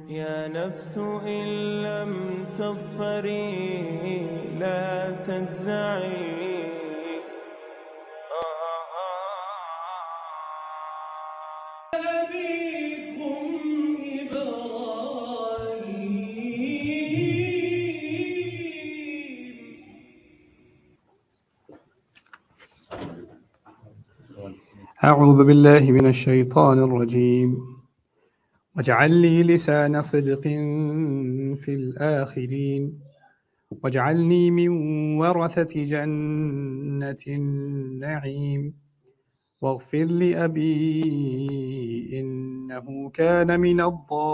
يا نفس إن لم تظفري لا تجزعي أعوذ بالله من الشيطان الرجيم واجعل لي لسان صدق في الآخرين واجعلني من ورثة جنة النعيم واغفر لأبي إنه كان من الضالين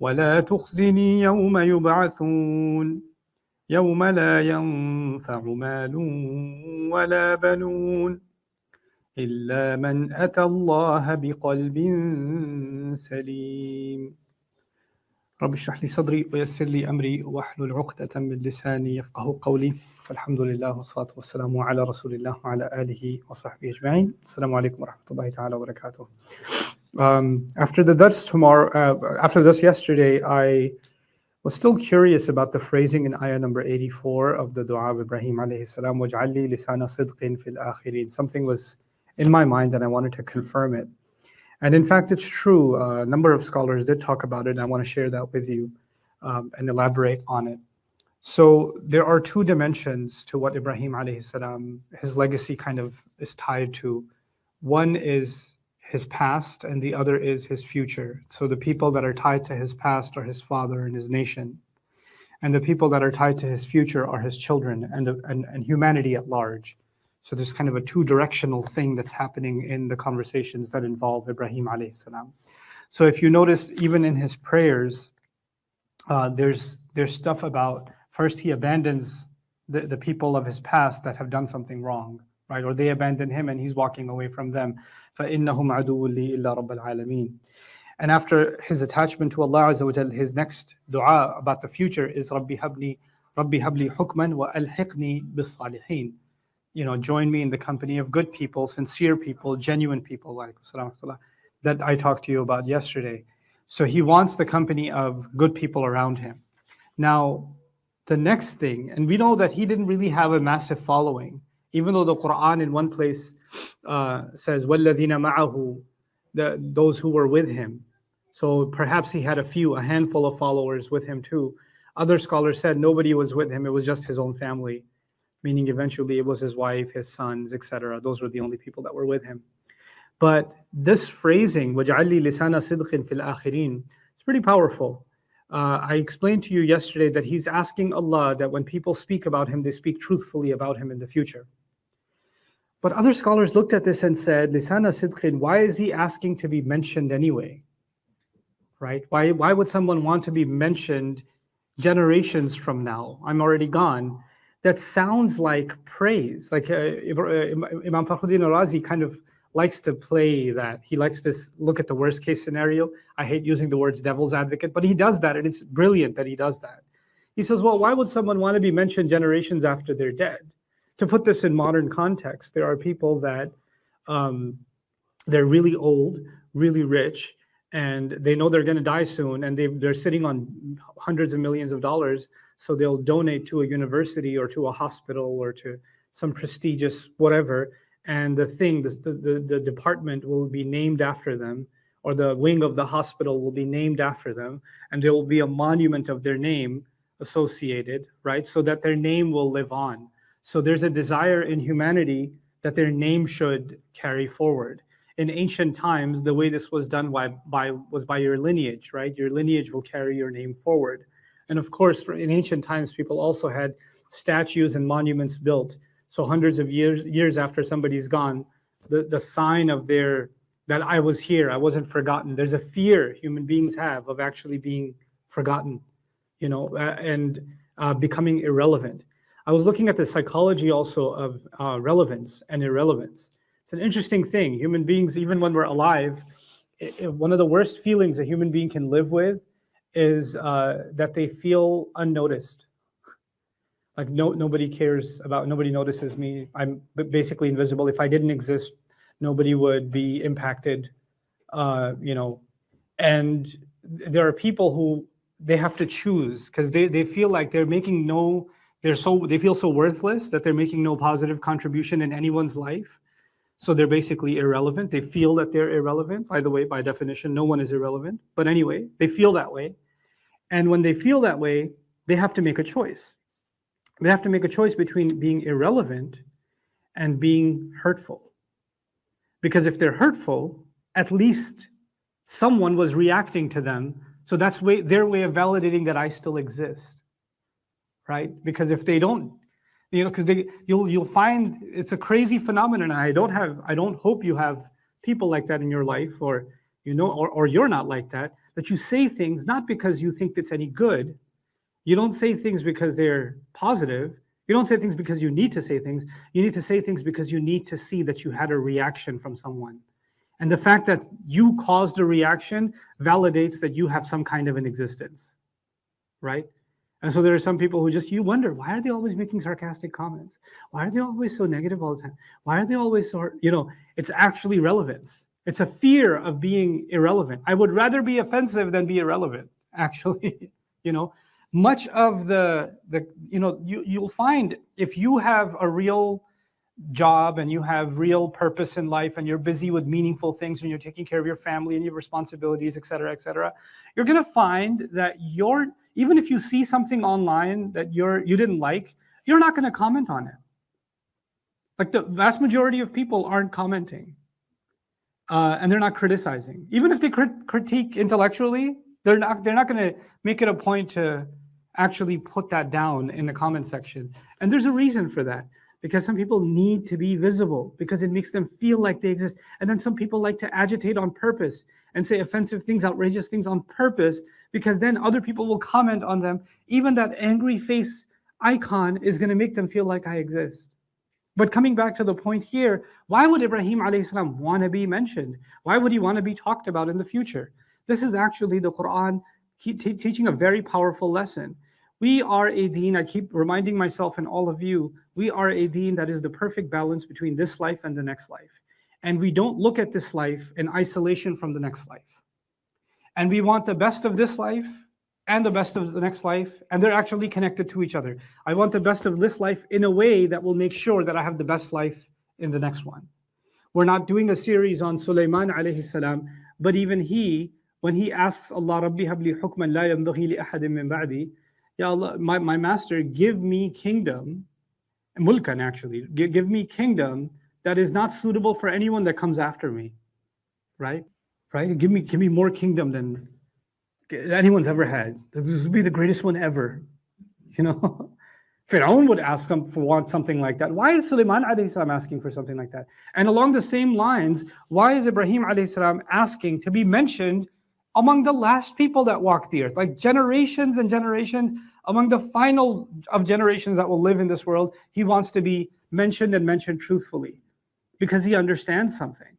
ولا تخزني يوم يبعثون يوم لا ينفع مال ولا بنون إلا من أتى الله بقلب سليم رب اشرح لي صدري ويسر لي أمري واحلل عقدة من لساني يفقه قولي فالحمد لله والصلاة والسلام على رسول الله وعلى آله وصحبه أجمعين. السلام عليكم ورحمة الله تعالى وبركاته. After the dars yesterday, I was still curious about the phrasing in ayah number 84 of the dua of Ibrahim alayhi salam, وَاجْعَلْ لِي لِسَانَ صِدْقٍ فِي الْآخِرِينَ. Something was in my mind and I wanted to confirm it. And in fact, it's true. A number of scholars did talk about it, and I want to share that with you and elaborate on it. So there are two dimensions to what Ibrahim alayhi salam, his legacy kind of is tied to. One is his past and the other is his future. So the people that are tied to his past are his father and his nation. And the people that are tied to his future are his children and humanity at large. So there's kind of a two-directional thing that's happening in the conversations that involve Ibrahim alayhi salam. So if you notice, even in his prayers, there's stuff about, first he abandons the people of his past that have done something wrong, right? Or they abandon him and he's walking away from them. فَإِنَّهُمْ عَدُوٌّ لِي إِلَّا رَبَّ الْعَالَمِينَ. And after his attachment to Allah Azza wa Jal, his next dua about the future is رَبِّ هَبْلِي حُكْمًا وَأَلْحِقْنِي بِالصَّالِحِينَ. You know, join me in the company of good people, sincere people, genuine people, that I talked to you about yesterday. So he wants the company of good people around him. Now, the next thing, and we know that he didn't really have a massive following, even though the Quran in one place says, وَالَّذِينَ مَعَهُ, those who were with him. So perhaps he had a handful of followers with him too. Other scholars said nobody was with him, it was just his own family. Meaning eventually it was his wife, his sons, etc. Those were the only people that were with him. But this phrasing, وَجَعَلْ لِي لِسَانَ صِدْقٍ فِي الْآخِرِينَ, it's pretty powerful. I explained to you yesterday that he's asking Allah that when people speak about him, they speak truthfully about him in the future. But other scholars looked at this and said, لِسَانَ صِدْقٍ, why is he asking to be mentioned anyway? Right? Why would someone want to be mentioned generations from now? I'm already gone. That sounds like praise. Like Imam Fakhruddin al-Razi kind of likes to play that. He likes to look at the worst case scenario. I hate using the words devil's advocate, but he does that, and it's brilliant that he does that. He says, well, why would someone want to be mentioned generations after they're dead? To put this in modern context, there are people that they're really old, really rich, and they know they're going to die soon, and they're sitting on hundreds of millions of dollars. So they'll donate to a university or to a hospital or to some prestigious whatever, and the department will be named after them, or the wing of the hospital will be named after them, and there will be a monument of their name associated, right? So that their name will live on. So there's a desire in humanity that their name should carry forward. In ancient times, the way this was done was by your lineage, right? Your lineage will carry your name forward. And of course, in ancient times, people also had statues and monuments built. So hundreds of years after somebody's gone, the sign of that I was here, I wasn't forgotten. There's a fear human beings have of actually being forgotten, and becoming irrelevant. I was looking at the psychology also of relevance and irrelevance. It's an interesting thing. Human beings, even when we're alive, one of the worst feelings a human being can live with is that they feel unnoticed. Like nobody cares about, nobody notices me. I'm basically invisible. If I didn't exist, nobody would be impacted and there are people who they have to choose because they feel like they feel so worthless that they're making no positive contribution in anyone's life. So they're basically irrelevant. They feel that they're irrelevant. By the way, by definition, no one is irrelevant. But anyway, they feel that way. And when they feel that way, they have to make a choice. They have to make a choice between being irrelevant and being hurtful. Because if they're hurtful, at least someone was reacting to them. So that's their way of validating that I still exist, right? Because if they don't, because you'll find it's a crazy phenomenon. I don't hope you have people like that in your life, or you're not like that. That you say things not because you think it's any good. You don't say things because they're positive. You don't say things because you need to say things. You need to say things because you need to see that you had a reaction from someone. And the fact that you caused a reaction validates that you have some kind of an existence, right? And so there are some people who you wonder, why are they always making sarcastic comments? Why are they always so negative all the time? Why are they always so, it's actually relevance. It's a fear of being irrelevant. I would rather be offensive than be irrelevant, actually. Much of you'll find if you have a real job and you have real purpose in life and you're busy with meaningful things and you're taking care of your family and your responsibilities, et cetera, you're going to find that even if you see something online that you didn't like, you're not going to comment on it. Like the vast majority of people aren't commenting, and they're not criticizing. Even if they critique intellectually, they're not going to make it a point to actually put that down in the comment section. And there's a reason for that. Because some people need to be visible because it makes them feel like they exist. And then some people like to agitate on purpose and say offensive things, outrageous things on purpose, because then other people will comment on them. Even that angry face icon is going to make them feel like I exist. But coming back to the point here, why would Ibrahim alayhi salam want to be mentioned? Why would he want to be talked about in the future? This is actually the Quran teaching a very powerful lesson. We are a deen, I keep reminding myself and all of you, we are a deen that is the perfect balance between this life and the next life. And we don't look at this life in isolation from the next life. And we want the best of this life and the best of the next life, and they're actually connected to each other. I want the best of this life in a way that will make sure that I have the best life in the next one. We're not doing a series on Sulaiman alayhi salam, but even when he asks Allah, Rabbi habli hukman la yanbaghi li ahadin min ba'di, Ya Allah, my master, give me kingdom, mulkan actually, give me kingdom that is not suitable for anyone that comes after me, right? Give me more kingdom than anyone's ever had. This would be the greatest one ever, Fir'aun would want something like that. Why is Sulaiman alayhi salam asking for something like that? And along the same lines, why is Ibrahim alayhi salam asking to be mentioned among the last people that walk the earth, like generations and generations, among the final of generations that will live in this world? He wants to be mentioned and mentioned truthfully because he understands something.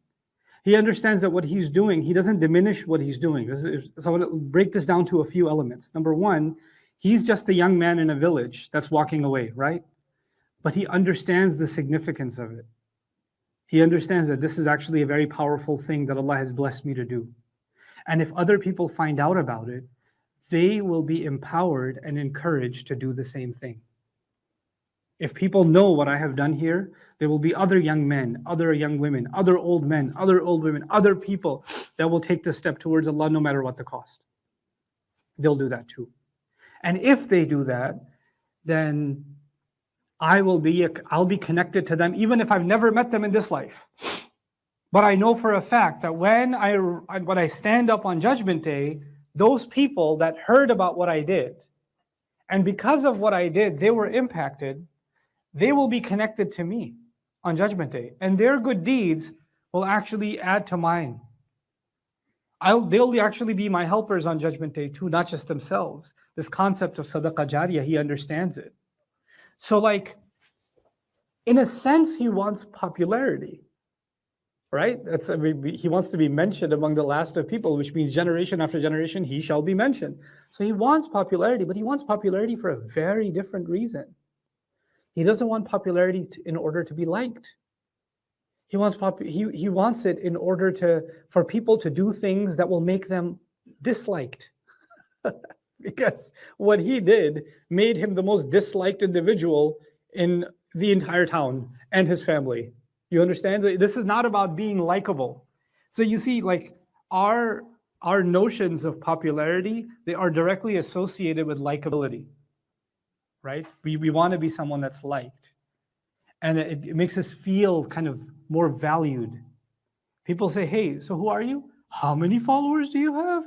He understands that what he's doing, he doesn't diminish what he's doing. So I want to break this down to a few elements. Number one, he's just a young man in a village that's walking away, right? But he understands the significance of it. He understands that this is actually a very powerful thing that Allah has blessed me to do. And if other people find out about it, they will be empowered and encouraged to do the same thing. If people know what I have done here, there will be other young men, other young women, other old men, other old women, other people that will take this step towards Allah no matter what the cost. They'll do that too. And if they do that, then I'll be connected to them even if I've never met them in this life. But I know for a fact that when I stand up on Judgment Day, those people that heard about what I did, and because of what I did, they were impacted, they will be connected to me on Judgment Day. And their good deeds will actually add to mine. They'll actually be my helpers on Judgment Day too, not just themselves. This concept of sadaqah jariyah, he understands it. So in a sense, he wants popularity. Right? He wants to be mentioned among the last of people, which means generation after generation, he shall be mentioned. So he wants popularity, but he wants popularity for a very different reason. He doesn't want popularity in order to be liked. He wants it in order for people to do things that will make them disliked. Because what he did made him the most disliked individual in the entire town and his family. You understand? This is not about being likable. So you see, like our notions of popularity, they are directly associated with likability, right? We want to be someone that's liked. And it makes us feel kind of more valued. People say, hey, so who are you? How many followers do you have?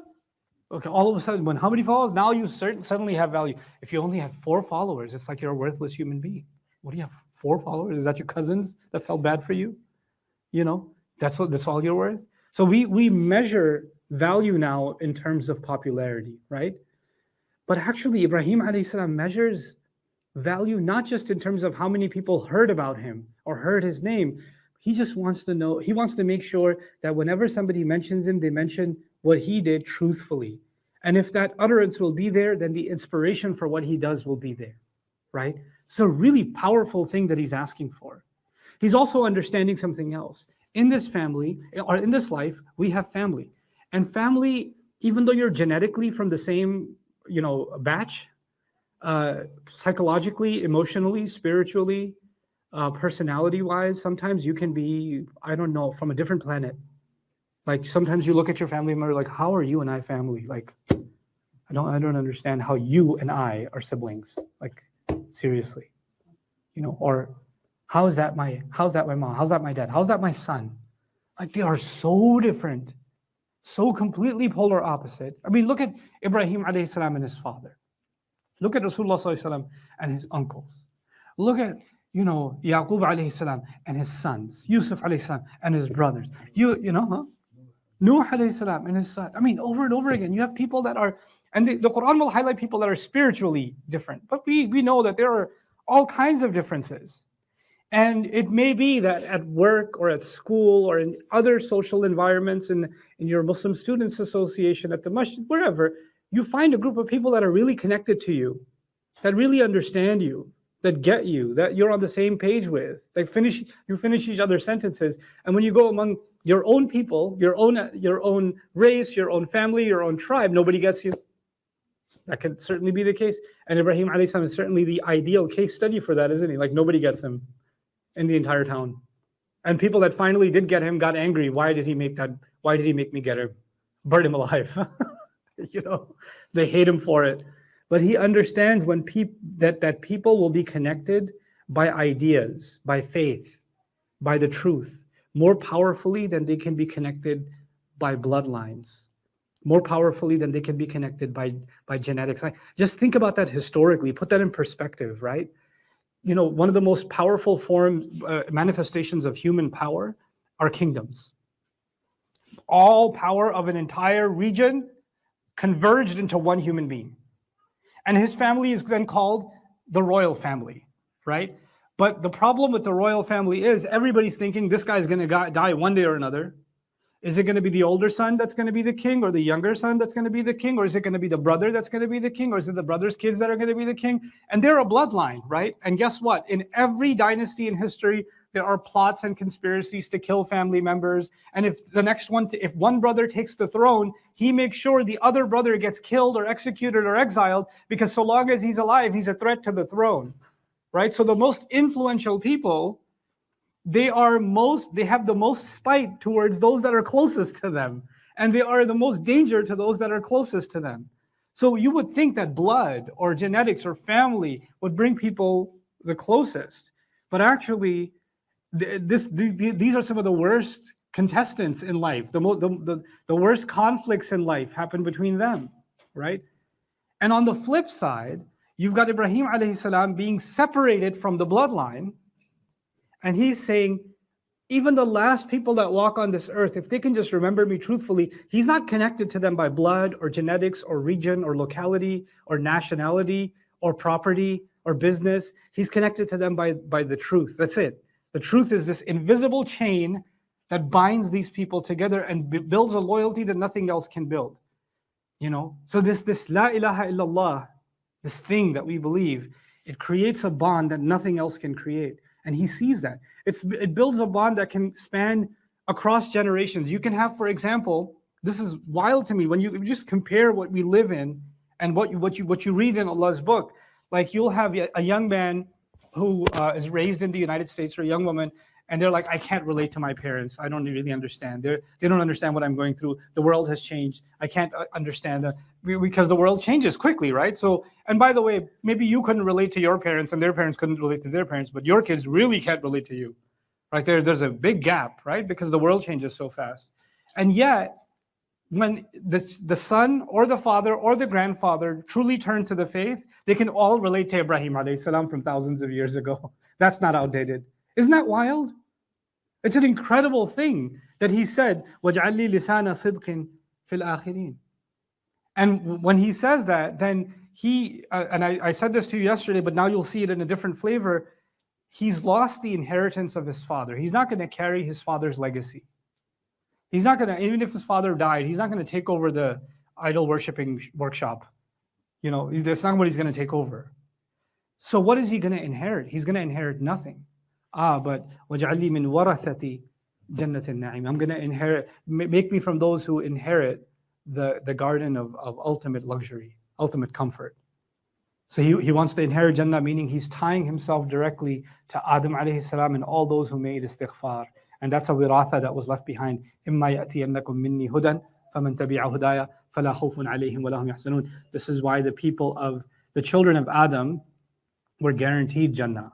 Okay, all of a sudden, how many followers? Now you suddenly have value. If you only have 4 followers, it's like you're a worthless human being. What do you have, 4 followers? Is that your cousins that felt bad for you? You know, that's all you're worth? So we measure value now in terms of popularity, right? But actually, Ibrahim alayhi salam measures value not just in terms of how many people heard about him or heard his name. He just wants to know, he wants to make sure that whenever somebody mentions him, they mention what he did truthfully. And if that utterance will be there, then the inspiration for what he does will be there, right? It's a really powerful thing that he's asking for. He's also understanding something else. In this family, or in this life, we have family. And family, even though you're genetically from the same, batch, psychologically, emotionally, spiritually, personality-wise, sometimes you can be, I don't know, from a different planet. Like sometimes you look at your family member like, how are you and I family? Like, I don't understand how you and I are siblings. Like, seriously, or how's that my mom? How's that my dad? How's that my son? Like they are so different, so completely polar opposite. I mean, look at Ibrahim alayhi salam and his father. Look at Rasulullah sallallahu alaihi wasallam and his uncles. Look at, Yaqub alayhi salam and his sons, Yusuf alayhi salam and his brothers. Nuh alayhi salam and his son. I mean, over and over again, you have people that are, and the Quran will highlight people that are spiritually different, but we know that there are all kinds of differences. And it may be that at work or at school or in other social environments, in your Muslim Students Association, at the masjid, wherever, you find a group of people that are really connected to you, that really understand you, that get you, that you're on the same page with. You finish each other's sentences. And when you go among your own people, your own race, your own family, your own tribe, nobody gets you. That can certainly be the case. And Ibrahim alayhi salam is certainly the ideal case study for that, isn't he? Like nobody gets him in the entire town. And people that finally did get him got angry. Why did he make me get him? Burn him alive. They hate him for it. But he understands when that people will be connected by ideas, by faith, by the truth, more powerfully than they can be connected by bloodlines, more powerfully than they can be connected by genetics. Just think about that historically, put that in perspective, right? One of the most powerful manifestations of human power are kingdoms. All power of an entire region converged into one human being. And his family is then called the royal family, right? But the problem with the royal family is everybody's thinking this guy's going to die one day or another. Is it going to be the older son that's going to be the king, or the younger son that's going to be the king? Or is it going to be the brother that's going to be the king? Or is it the brother's kids that are going to be the king? And they're a bloodline, right? And guess what? In every dynasty in history, there are plots and conspiracies to kill family members. And if one brother takes the throne, he makes sure the other brother gets killed or executed or exiled, because so long as he's alive, he's a threat to the throne, right? So the most influential people, they have the most spite towards those that are closest to them. And they are the most danger to those that are closest to them. So you would think that blood or genetics or family would bring people the closest. But actually, these are some of the worst contestants in life. The worst conflicts in life happen between them, right? And on the flip side, you've got Ibrahim alayhi salam being separated from the bloodline. And he's saying, even the last people that walk on this earth, if they can just remember me truthfully, he's not connected to them by blood or genetics or region or locality or nationality or property or business. He's connected to them by the truth. That's it. The truth is this invisible chain that binds these people together and builds a loyalty that nothing else can build. So this la ilaha illallah, this thing that we believe, it creates a bond that nothing else can create. And he sees that. It builds a bond that can span across generations. You can have, for example, this is wild to me, when you just compare what we live in and what you read in Allah's book. Like, you'll have a young man who is raised in the United States, or a young woman, and they're like, I can't relate to my parents. I don't really understand. They don't understand what I'm going through. The world has changed. I can't understand that, because the world changes quickly, right? So, and by the way, maybe you couldn't relate to your parents and their parents couldn't relate to their parents, but your kids really can't relate to you, right? There's a big gap, right? Because the world changes so fast. And yet, when the son or the father or the grandfather truly turn to the faith, they can all relate to Ibrahim alayhi salam from thousands of years ago. That's not outdated. Isn't that wild? It's an incredible thing that he said, وَاجْعَلْ لِي لِسَانَ صِدْقٍ فِي الْآخِرِينَ. And when he says that, then he, and I said this to you yesterday, but now you'll see it in a different flavor, he's lost the inheritance of his father. He's not going to carry his father's legacy. He's not going to, even if his father died, he's not going to take over the idol worshiping workshop. You know, that's not what he's going to take over. So what is he going to inherit? He's going to inherit nothing. But وَجْعَلْ لِي مِنْ وَرَثَةِ جَنَّةِ النَّعِيمِ. I'm going to inherit, make me from those who inherit the garden of ultimate luxury, ultimate comfort. So he wants to inherit Jannah, meaning he's tying himself directly to Adam alayhi salam and all those who made istighfar. And that's a wiratha that was left behind. إِمَّا يَأْتِيَنَّكُم مِّنِّي هُدًى فَمَن تَبِعَ هُدَايَ فَلَا خَوْفٌ عَلَيْهِمْ وَلَا هُمْ يَحْزَنُونَ. This is why the people of the children of Adam were guaranteed Jannah.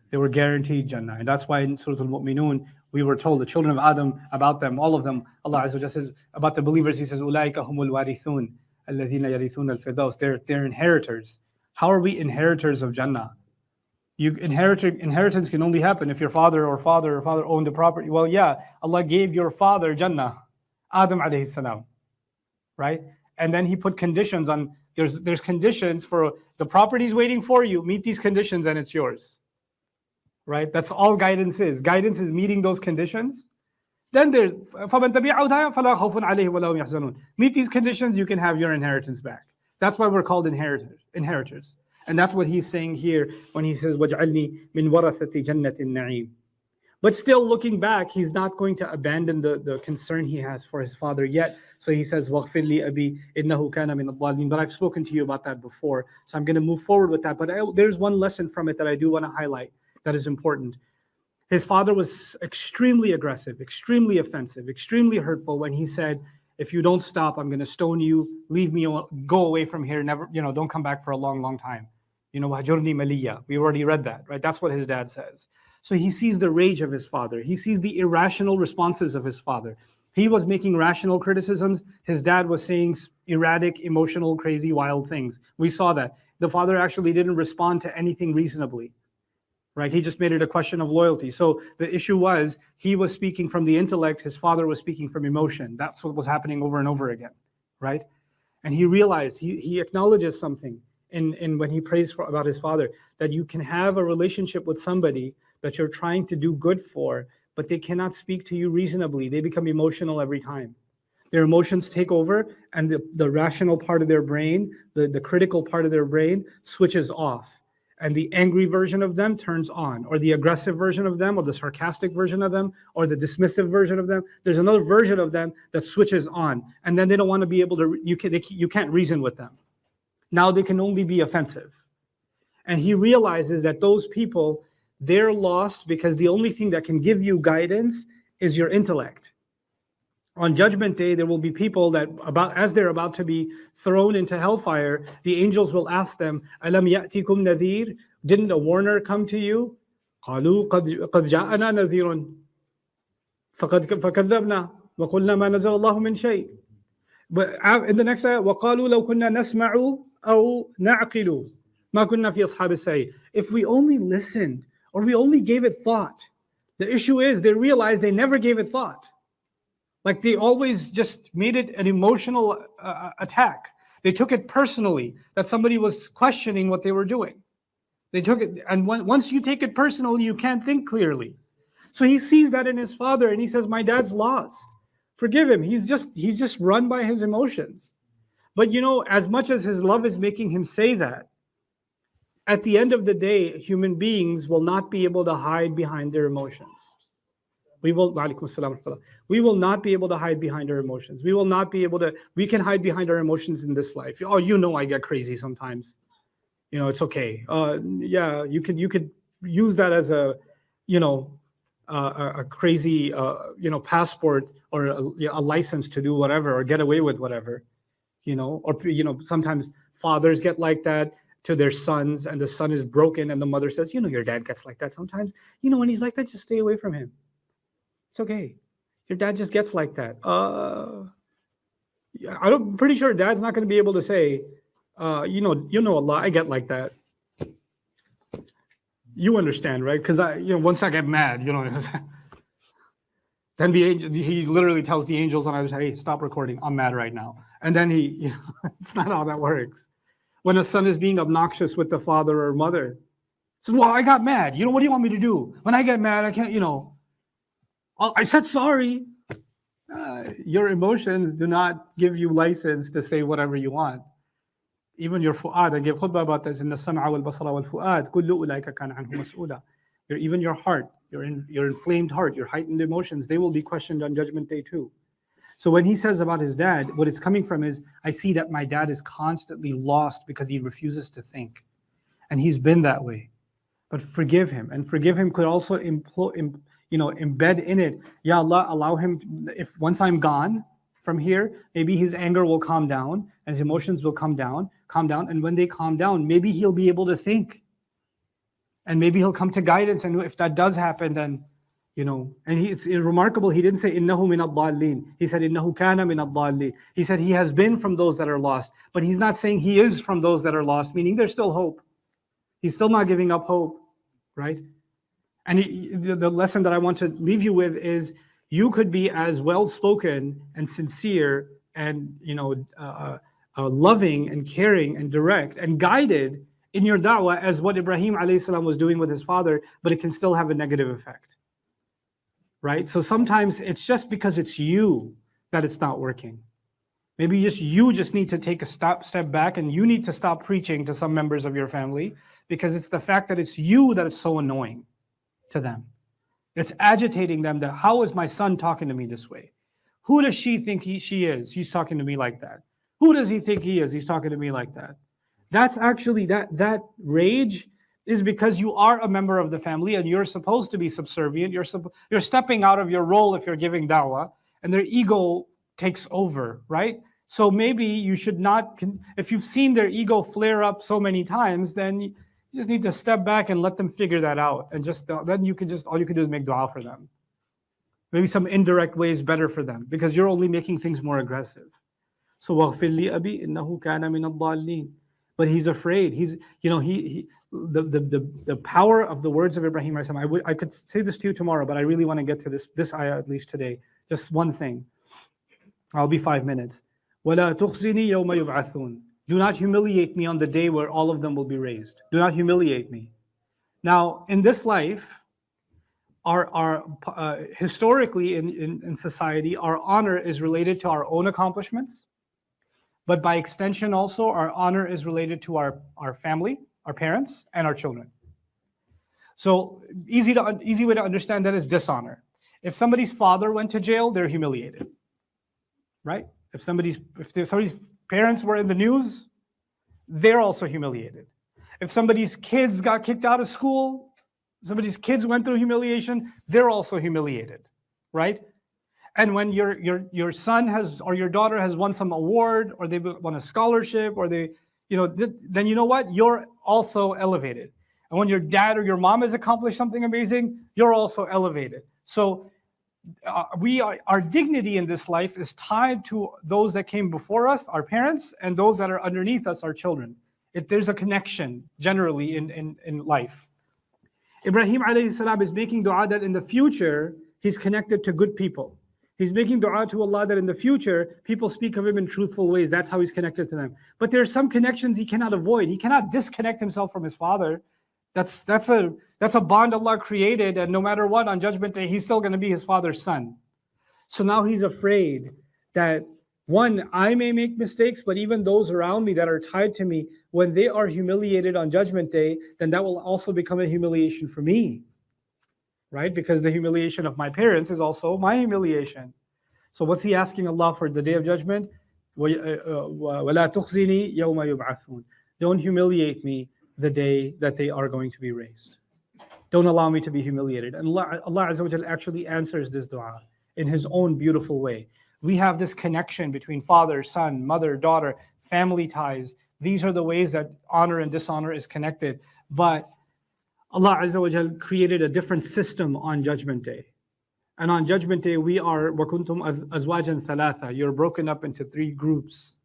They were guaranteed Jannah. And that's why in Surah Al-Mu'minun, we were told the children of Adam, about them, all of them, Allah Azza wa Jalla says, about the believers, He says, أُولَٰئِكَ هُمُ الْوَارِثُونَ الَّذِينَ يَرِثُونَ الْفِرْدَوْسَ. They're inheritors. How are we inheritors of Jannah? Inheritance can only happen if your father owned the property. Well, yeah, Allah gave your father Jannah, Adam alayhi salam, right? And then He put conditions on, there's conditions for the property's waiting for you, meet these conditions and it's yours. Right? That's all guidance is. Guidance is meeting those conditions. Then there's فَمَن تَبِعَ هُدَايَ فَلَا خَوْفٌ عَلَيْهِمْ وَلَا هُمْ يَحْزَنُونَ. Meet these conditions, you can have your inheritance back. That's why we're called inheritors. And that's what he's saying here when he says, وَاجْعَلْنِي مِنْ وَرَثَةِ جَنَّةِ النَّعِيمِ. But still looking back, he's not going to abandon the concern he has for his father yet. So he says, وَاغْفِرْ لِي أَبِي إِنَّهُ كَانَ مِنَ الضَّالِينَ. But I've spoken to you about that before. So I'm going to move forward with that. But there's one lesson from it that I do want to highlight that is important. His father was extremely aggressive, extremely offensive, extremely hurtful when he said, if you don't stop, I'm going to stone you, leave me, go away from here, never, don't come back for a long, long time. Wahjurni maliya. We already read that, right? That's what his dad says. So he sees the rage of his father. He sees the irrational responses of his father. He was making rational criticisms. His dad was saying erratic, emotional, crazy, wild things. We saw that. The father actually didn't respond to anything reasonably. Right? He just made it a question of loyalty. So the issue was, he was speaking from the intellect, his father was speaking from emotion. That's what was happening over and over again, right? And he realized, he acknowledges something in when he prays about his father, that you can have a relationship with somebody that you're trying to do good for, but they cannot speak to you reasonably. They become emotional every time. Their emotions take over, and the rational part of their brain, the critical part of their brain switches off. And the angry version of them turns on, or the aggressive version of them, or the sarcastic version of them, or the dismissive version of them. There's another version of them that switches on, and then they don't want to be able to, you can't reason with them. Now they can only be offensive. And he realizes that those people, they're lost because the only thing that can give you guidance is your intellect. On Judgment Day, there will be people that, as they're about to be thrown into hellfire, the angels will ask them, Alam ya'tikum nadhir? Didn't a warner come to you? قالوا قد جاءنا نذير فكذبنا وقلنا ما نزل الله من شيء. But in the next ayah, وقالوا لو كنا نسمع أو نعقل ما كنا في أصحاب السعير. If we only listened, or we only gave it thought. The issue is, they realized they never gave it thought. Like, they always just made it an emotional attack. They took it personally that somebody was questioning what they were doing. They took it, and once you take it personally, you can't think clearly. So he sees that in his father, and he says, my dad's lost. Forgive him. He's just run by his emotions. But as much as his love is making him say that, at the end of the day, human beings will not be able to hide behind their emotions. We will not be able to hide behind our emotions. We can hide behind our emotions in this life. Oh, I get crazy sometimes. It's okay. Yeah, you could use that as a crazy, passport or a license to do whatever or get away with whatever, sometimes fathers get like that to their sons, and the son is broken, and the mother says, your dad gets like that sometimes. When he's like that, just stay away from him. It's okay. Your dad just gets like that. I'm pretty sure dad's not going to be able to say, Allah, I get like that. You understand, right? Because once I get mad, then he literally tells the angels on either side, hey, stop recording. I'm mad right now. And then it's not how that works. When a son is being obnoxious with the father or mother, says, well, I got mad. What do you want me to do? When I get mad, I can't, I said sorry. Your emotions do not give you license to say whatever you want. Even your fu'ad, I gave khutbah about this in the sam'a wal basara wal fu'ad, kullu ulaika kana anhu mas'ula. Even your heart, your inflamed heart, your heightened emotions, they will be questioned on Judgment Day too. So when he says about his dad, what it's coming from is, I see that my dad is constantly lost because he refuses to think. And he's been that way. But forgive him. And forgive him could also embed in it, Ya Allah, allow him, if once I'm gone from here, maybe his anger will calm down, and his emotions will calm down. And when they calm down, maybe he'll be able to think. And maybe he'll come to guidance. And if that does happen, then, and it's remarkable, he didn't say, Innahu min ad-dallin. He said, Innahu kana min ad-dallin. He said, he has been from those that are lost. But he's not saying he is from those that are lost, meaning there's still hope. He's still not giving up hope, right? And the lesson that I want to leave you with is, you could be as well-spoken and sincere and loving and caring and direct and guided in your da'wah as what Ibrahim alayhi salam was doing with his father, but it can still have a negative effect, right? So sometimes it's just because it's you that it's not working. Maybe you just need to take a step back, and you need to stop preaching to some members of your family, because it's the fact that it's you that is so annoying to them. It's agitating them that, how is my son talking to me this way? Who does she think she is? He's talking to me like that. Who does he think he is? He's talking to me like that. That's actually, that rage is because you are a member of the family and you're supposed to be subservient. You're stepping out of your role if you're giving da'wah, and their ego takes over, right? So maybe you should not, if you've seen their ego flare up so many times, then you just need to step back and let them figure that out. And then all you can do is make dua for them. Maybe some indirect ways better for them, because you're only making things more aggressive. So وَغْفِرْ لِي أَبِي إِنَّهُ كَانَ مِنَ الضَّالِّينَ. But he's afraid. The power of the words of Ibrahim alayhi salam. I could say this to you tomorrow, but I really want to get to this ayah at least today. Just one thing. I'll be 5 minutes. وَلَا تُخْزِنِي يَوْمَ يُبْعَثُونَ. Do not humiliate me on the day where all of them will be raised. Do not humiliate me. Now, in this life, our historically in society, our honor is related to our own accomplishments. But by extension also, our honor is related to our family, our parents, and our children. So easy way to understand that is dishonor. If somebody's father went to jail, they're humiliated, right? If somebody's parents were in the news, they're also humiliated. If somebody's kids got kicked out of school, somebody's kids went through humiliation, they're also humiliated, right? And when your son has, or your daughter has won some award, or they won a scholarship, or they, then you know what? You're also elevated. And when your dad or your mom has accomplished something amazing, you're also elevated. So our dignity in this life is tied to those that came before us, our parents, and those that are underneath us, our children. There's a connection generally in life. Ibrahim alayhi salam is making dua that in the future, he's connected to good people. He's making dua to Allah that in the future, people speak of him in truthful ways. That's how he's connected to them. But there are some connections he cannot avoid. He cannot disconnect himself from his father. That's a bond Allah created, and no matter what, on Judgment Day, he's still going to be his father's son. So now he's afraid that One, I may make mistakes, but even those around me that are tied to me, when they are humiliated on Judgment Day, then that will also become a humiliation for me, right? Because the humiliation of my parents is also my humiliation. So what's he asking Allah for the Day of Judgment? وَلَا تُخْزِنِي يَوْمَ يُبْعَثُونَ. Don't humiliate me the day that they are going to be raised. Don't allow me to be humiliated. And Allah Azza wa Jal actually answers this dua in His own beautiful way. We have this connection between father, son, mother, daughter, family ties. These are the ways that honor and dishonor is connected. But Allah Azza wa Jal created a different system on Judgment Day. And on Judgment Day, we are وَكُنْتُمْ أَزْوَاجًا ثَلَاثًا. You're broken up into 3 groups,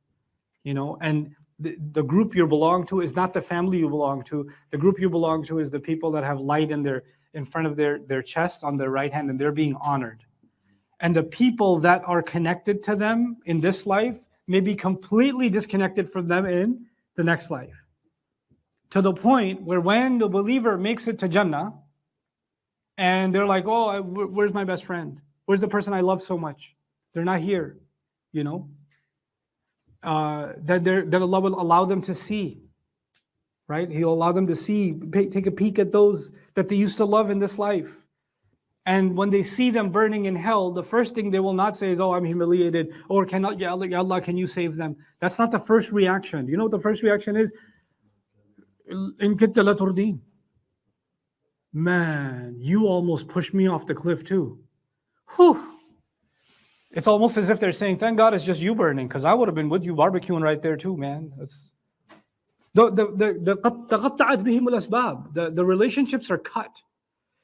and the group you belong to is not the family you belong to. The group you belong to is the people that have light in front of their chest on their right hand, and they're being honored. And the people that are connected to them in this life may be completely disconnected from them in the next life. To the point where when the believer makes it to Jannah, and they're like, oh, where's my best friend? Where's the person I love so much? They're not here, that Allah will allow them to see, right? He'll allow them to see, take a peek at those that they used to love in this life. And when they see them burning in hell, the first thing they will not say is, oh, I'm humiliated, or cannot, Ya Allah, can you save them? That's not the first reaction. You know what the first reaction is? In kitta la turdin. Man, you almost pushed me off the cliff too. Whew. It's almost as if they're saying, thank God it's just you burning, because I would have been with you barbecuing right there too, man. The relationships are cut.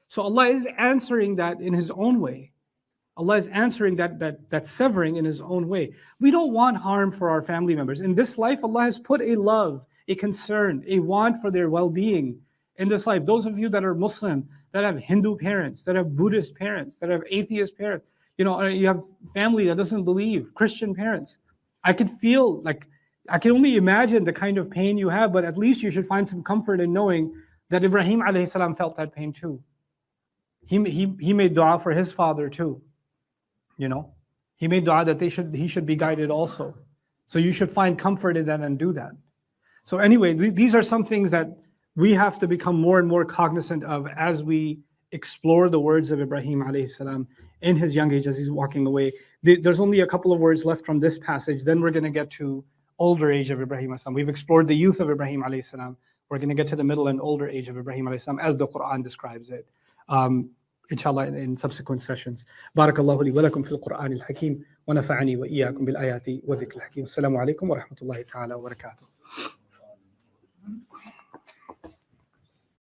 So Allah is answering that in His own way. Allah is answering that severing in His own way. We don't want harm for our family members. In this life, Allah has put a love, a concern, a want for their well-being in this life. Those of you that are Muslim, that have Hindu parents, that have Buddhist parents, that have atheist parents, you have family that doesn't believe, Christian parents. I can only imagine the kind of pain you have, but at least you should find some comfort in knowing that Ibrahim alayhi salam felt that pain too. He made dua for his father too. He made dua that he should be guided also. So you should find comfort in that and do that. So anyway, these are some things that we have to become more and more cognizant of as we explore the words of Ibrahim alayhi salam in his young age as he's walking away. There's only a couple of words left from this passage. Then we're going to get to older age of Ibrahim alayhi salam. We've explored the youth of Ibrahim alayhi salam. We're going to get to the middle and older age of Ibrahim alayhi salam as the Quran describes it. Inshallah in subsequent sessions. Barakallahu li wa lakum fil Quran al-Hakim wa nafa'ani wa iyyakum bil ayati wa dhikr al-Hakim. Assalamu alaikum wa rahmatullahi ta'ala wa barakatuh.